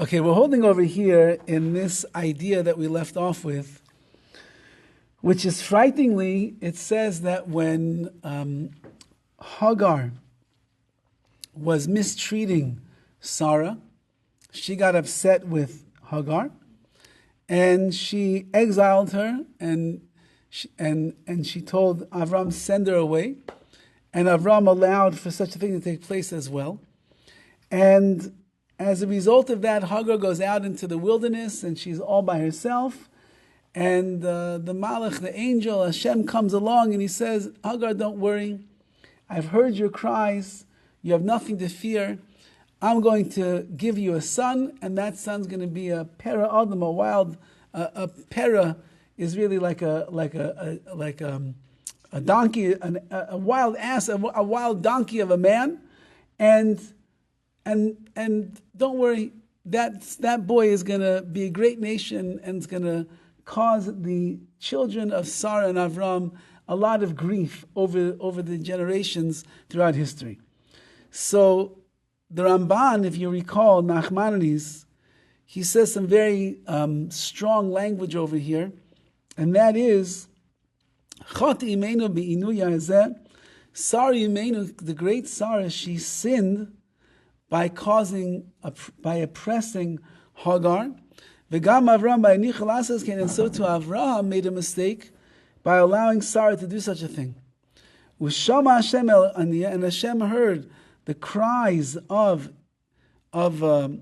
Okay, we're holding over here in this idea that we left off with, which is frighteningly, it says that when Hagar was mistreating Sarah, she got upset with Hagar, and she exiled her, and she told Avram, send her away, and Avram allowed for such a thing to take place as well. And as a result of that, Hagar goes out into the wilderness, and she's all by herself. And the Malach, the angel, Hashem, comes along, and he says, Hagar, don't worry. I've heard your cries. You have nothing to fear. I'm going to give you a son, and that son's going to be a para adam, a wild. A para is really like a donkey, a wild ass, a wild donkey of a man, and don't worry, that boy is going to be a great nation and is going to cause the children of Sarah and Avram a lot of grief over the generations throughout history. So the Ramban, if you recall, Nachmanides, he says some very strong language over here, and that is, Chot imenu be'inu yazeh, Sarah imenu, the great Sarah, she sinned by oppressing Hagar. V'gam Avram ba'inichal asas ken, and so too Avraham made a mistake by allowing Sarah to do such a thing. U'shama Hashem el aniyah, and Hashem heard the cries of Hagar.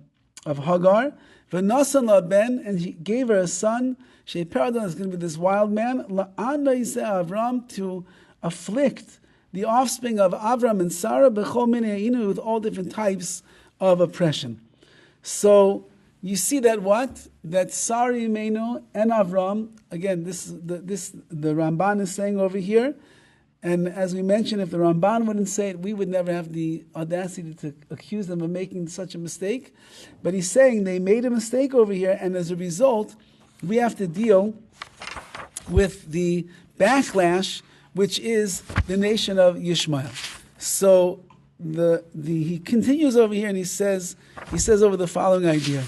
V'nasan la ben, and he gave her a son. She'peradon is going to be this wild man. La'an la'iseh Avram, to afflict the offspring of Avram and Sarah, b'chol minei inu, with all different types of oppression. So you see that what? That Sarah Imenu and Avram, again, the Ramban is saying over here, and as we mentioned, if the Ramban wouldn't say it, we would never have the audacity to accuse them of making such a mistake. But he's saying they made a mistake over here, and as a result, we have to deal with the backlash, which is the nation of Yishmael. So he continues over here, and he says over the following idea.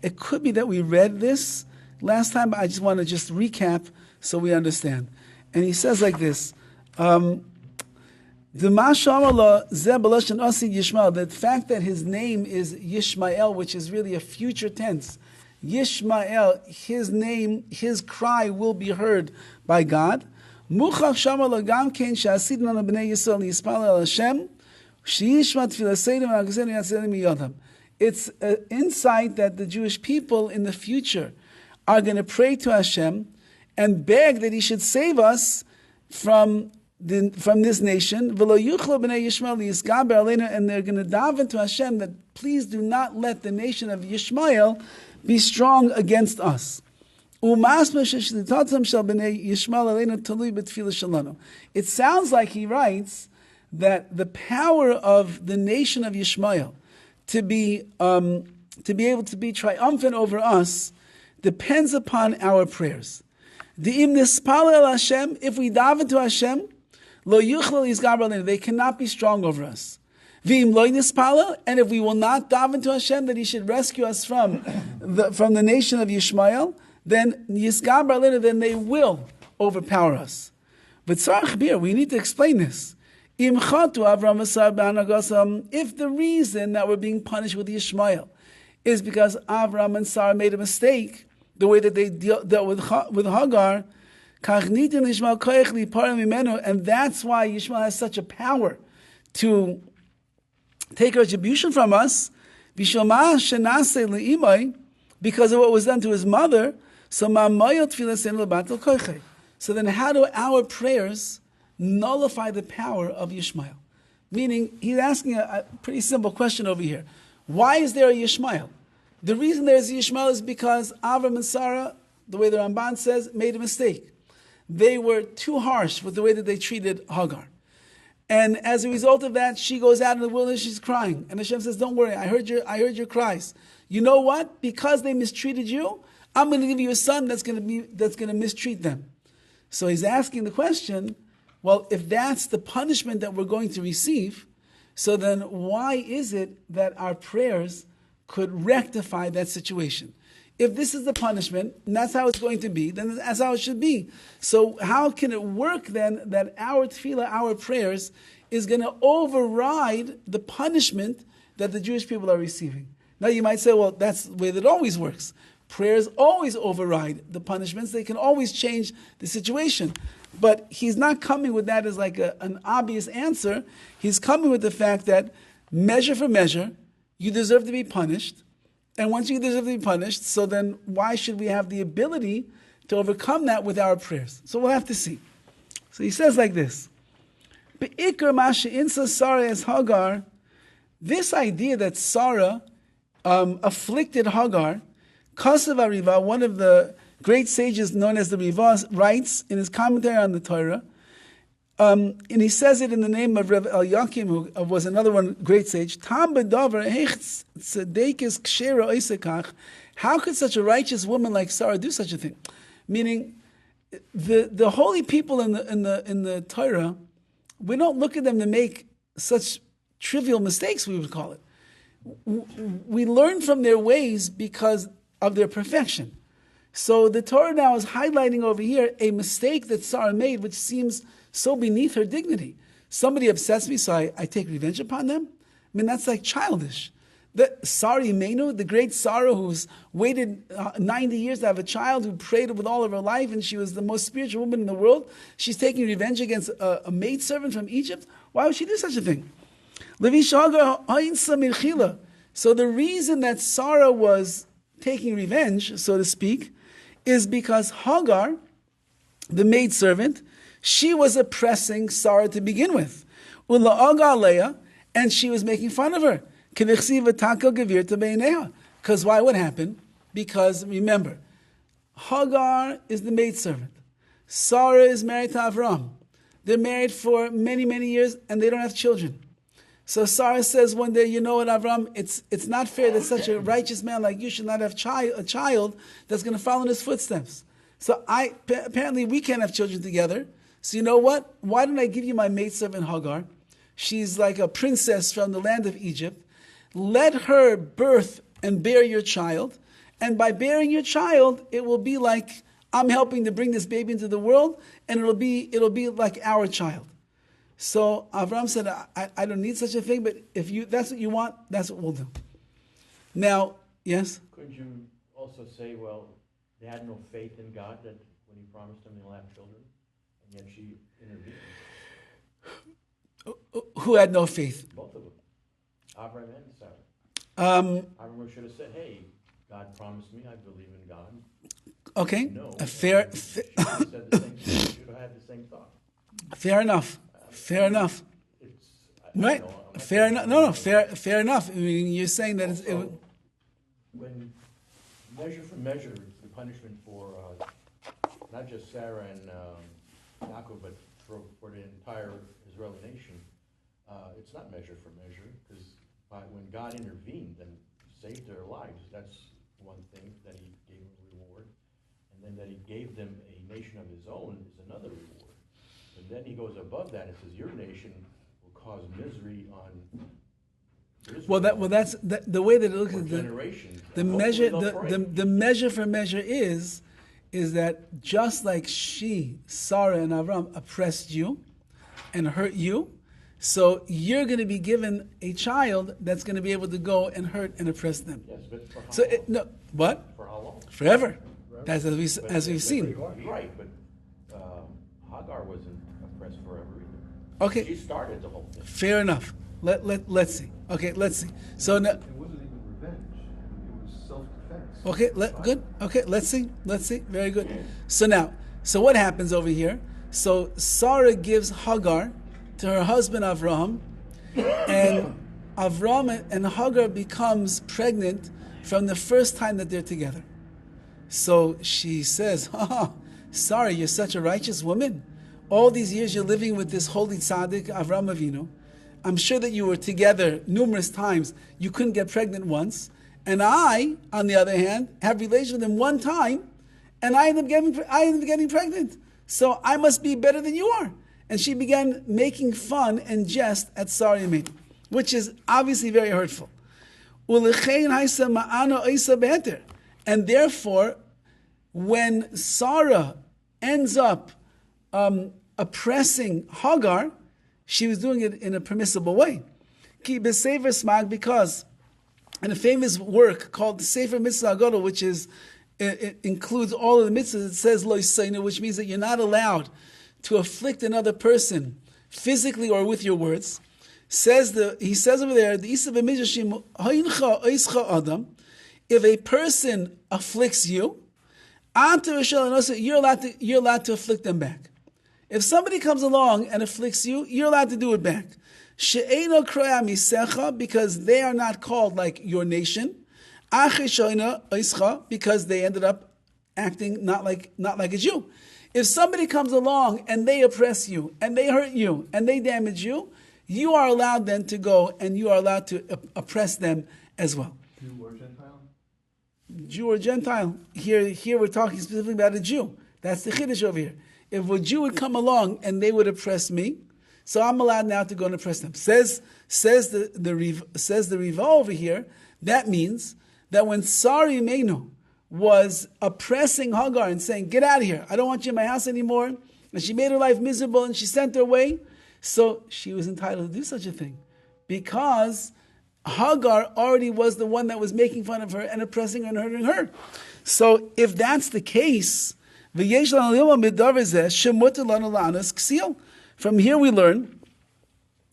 It could be that we read this last time, but I just want to recap so we understand. And he says like this: the fact that his name is Yishmael, which is really a future tense. Yishmael, his name, his cry will be heard by God. It's an insight that the Jewish people in the future are going to pray to Hashem and beg that He should save us from this nation. And they're going to daven to Hashem that please do not let the nation of Yishmael be strong against us. It sounds like he writes that the power of the nation of Yishmael to be able to be triumphant over us depends upon our prayers. If we daven to Hashem, they cannot be strong over us. And if we will not daven to Hashem that He should rescue us from the nation of Yishmael, then they will overpower us. But we need to explain this. If the reason that we're being punished with Yishmael is because Avram and Sarah made a mistake, the way that they dealt with Hagar, and that's why Yishmael has such a power to take retribution from us, because of what was done to his mother. So then how do our prayers nullify the power of Yishmael? Meaning, he's asking a pretty simple question over here. Why is there a Yishmael? The reason there is a Yishmael is because Avram and Sarah, the way the Ramban says, made a mistake. They were too harsh with the way that they treated Hagar. And as a result of that, she goes out in the wilderness, she's crying. And Hashem says, don't worry, I heard your cries. You know what? Because they mistreated you, I'm going to give you a son that's going to mistreat them. So he's asking the question, well, if that's the punishment that we're going to receive, so then why is it that our prayers could rectify that situation. If this is the punishment, and that's how it's going to be, then that's how it should be. So how can it work then that our tefillah, our prayers, is going to override the punishment that the Jewish people are receiving? Now you might say, well, that's the way that it always works. Prayers always override the punishments. They can always change the situation. But he's not coming with that as like an obvious answer. He's coming with the fact that measure for measure, you deserve to be punished. And once you deserve to be punished, so then why should we have the ability to overcome that with our prayers? So we'll have to see. So he says like this. Be'ikar masha insa Sarah as Hagar, this idea that Sarah afflicted Hagar, Kasav Riva, one of the great sages known as the Riva, writes in his commentary on the Torah, and he says it in the name of Rabbi Eliakim, who was another one great sage. Tam bedavar heich tzedekes kshera oisekach. How could such a righteous woman like Sarah do such a thing? Meaning, the holy people in the Torah, we don't look at them to make such trivial mistakes. We would call it. We learn from their ways because of their perfection. So the Torah now is highlighting over here a mistake that Sarah made, which seems so beneath her dignity. Somebody upsets me, so I take revenge upon them? I mean, that's like childish. Sarah Imenu, the great Sarah who's waited 90 years to have a child, who prayed with all of her life, and she was the most spiritual woman in the world, she's taking revenge against a maidservant from Egypt? Why would she do such a thing? So the reason that Sarah was taking revenge, so to speak, is because Hagar, the maidservant, she was oppressing Sarah to begin with. And she was making fun of her. Because why? What happened? Because remember, Hagar is the maidservant. Sarah is married to Avram. They're married for many, many years and they don't have children. So Sarah says one day, you know what, Avram, it's not fair that such a righteous man like you should not have a child that's going to follow in his footsteps. So apparently we can't have children together. So you know what? Why don't I give you my maidservant Hagar? She's like a princess from the land of Egypt. Let her birth and bear your child. And by bearing your child, it will be like I'm helping to bring this baby into the world, and it'll be like our child. So Avram said, I don't need such a thing, but if that's what you want, that's what we'll do. Now, yes? Could you also say, well, they had no faith in God that when he promised them they'll have children, and yet she intervened? Who had no faith? Both of them. Avram and Sarah. Avram should have said, hey, God promised me, I believe in God. Okay. No. Fair. She should have said the same thing. She should have had the same thought. Fair enough. Fair enough. Right. Fair enough. No. Fair enough. I mean, you're saying that when measure for measure, it's the punishment for not just Sarah and Yaakov, but for the entire Israeli nation. It's not measure for measure, because when God intervened and saved their lives, that's one thing that he gave them a reward, and then that he gave them a nation of his own is another reward. And then he goes above that and says, your nation will cause misery on Israel. That's the way that it looks at the measure. The measure for measure is that just like Sarah and Avram oppressed you and hurt you, so you're going to be given a child that's going to be able to go and hurt and oppress them. Yes, but for how long? What? For how long? Forever. That's as we've seen. Right, but Hagar wasn't oppressed forever either. Okay. She started the whole thing. Fair enough. Let's see. Okay, let's see. So now, it wasn't even revenge. It was self-defense. okay, good. Okay, let's see. Very good. So what happens over here? So Sarah gives Hagar to her husband Avram, and Avram and Hagar becomes pregnant from the first time that they're together. So she says, sorry, you're such a righteous woman. All these years you're living with this holy tzaddik, Avram Avinu. I'm sure that you were together numerous times. You couldn't get pregnant once. And I, on the other hand, have relations with him one time, and I end up getting pregnant. So I must be better than you are. And she began making fun and jest at Sarah Imenu, which is obviously very hurtful. And therefore, when Sarah ends up oppressing Hagar, she was doing it in a permissible way. Because in a famous work called the Sefer Mitzvah Agadol, which is it includes all of the mitzvahs, it says lo yisaynu, which means that you're not allowed to afflict another person physically or with your words. He says over there, the Isa b'midrashim ha'incha oischa adam, if a person afflicts you, you're allowed to afflict them back. If somebody comes along and afflicts you, you're allowed to do it back. She'eino kroya misecha, because they are not called like your nation. Achishoina oischa, because they ended up acting not like a Jew. If somebody comes along and they oppress you, and they hurt you, and they damage you, you are allowed then to go and you are allowed to oppress them as well. Jew or Gentile? Jew or Gentile. Here we're talking specifically about a Jew. That's the chiddush over here. If a Jew would come along and they would oppress me, so I'm allowed now to go and oppress them. Says the Riva over here. That means that when Sari Meinu was oppressing Hagar and saying, "Get out of here! I don't want you in my house anymore," and she made her life miserable and she sent her away, so she was entitled to do such a thing because Hagar already was the one that was making fun of her and oppressing her and hurting her. So if that's the case, from here we learn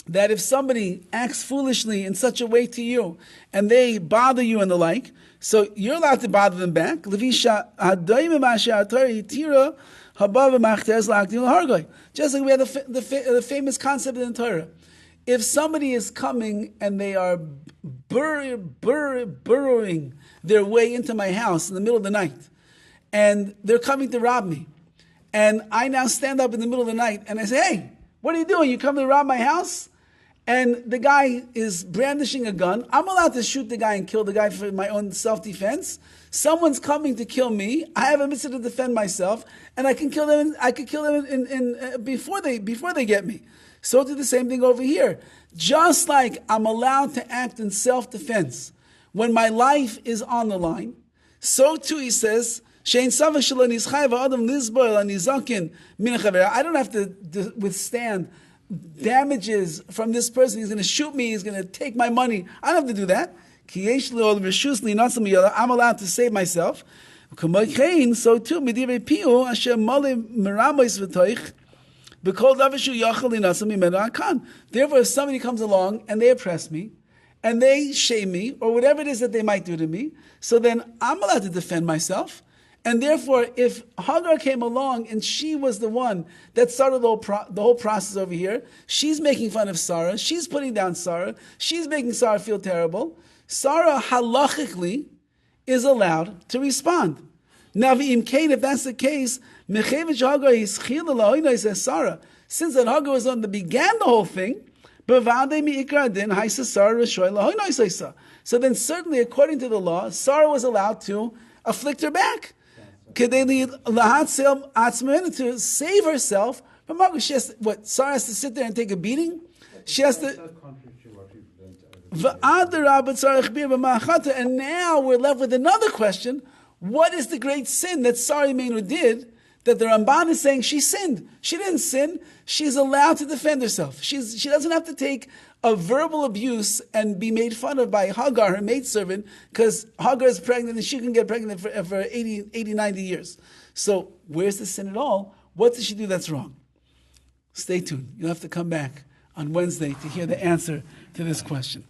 that if somebody acts foolishly in such a way to you and they bother you and the like, so you're allowed to bother them back. Just like we have the famous concept in the Torah. If somebody is coming and they are burrowing their way into my house in the middle of the night, and they're coming to rob me, and I now stand up in the middle of the night and I say, "Hey, what are you doing? You come to rob my house?" And the guy is brandishing a gun. I'm allowed to shoot the guy and kill the guy for my own self-defense. Someone's coming to kill me. I have a mitzvah to defend myself, and I can kill them. I could kill them before they get me. So do the same thing over here. Just like I'm allowed to act in self-defense when my life is on the line, so too he says, I don't have to withstand damages from this person. He's going to shoot me. He's going to take my money. I don't have to do that. I'm allowed to save myself. So too, therefore, if somebody comes along and they oppress me, and they shame me, or whatever it is that they might do to me, so then I'm allowed to defend myself. And therefore, if Hagar came along and she was the one that started the whole process over here, she's making fun of Sarah, she's putting down Sarah, she's making Sarah feel terrible, Sarah halachically is allowed to respond. Now, if that's the case, Sarah, since that Hagar was the one that began the whole thing, so then certainly according to the law, Sarah was allowed to afflict her back. To save herself from Hagar. Sarah has to sit there and take a beating? She has to... And now we're left with another question. What is the great sin that Sarah Meinu did that the Ramban is saying she sinned? She didn't sin. She's allowed to defend herself. She doesn't have to take a verbal abuse and be made fun of by Hagar, her maidservant, because Hagar is pregnant and she can get pregnant for 80, 90 years. So where's the sin at all? What did she do that's wrong? Stay tuned. You'll have to come back on Wednesday to hear the answer to this question.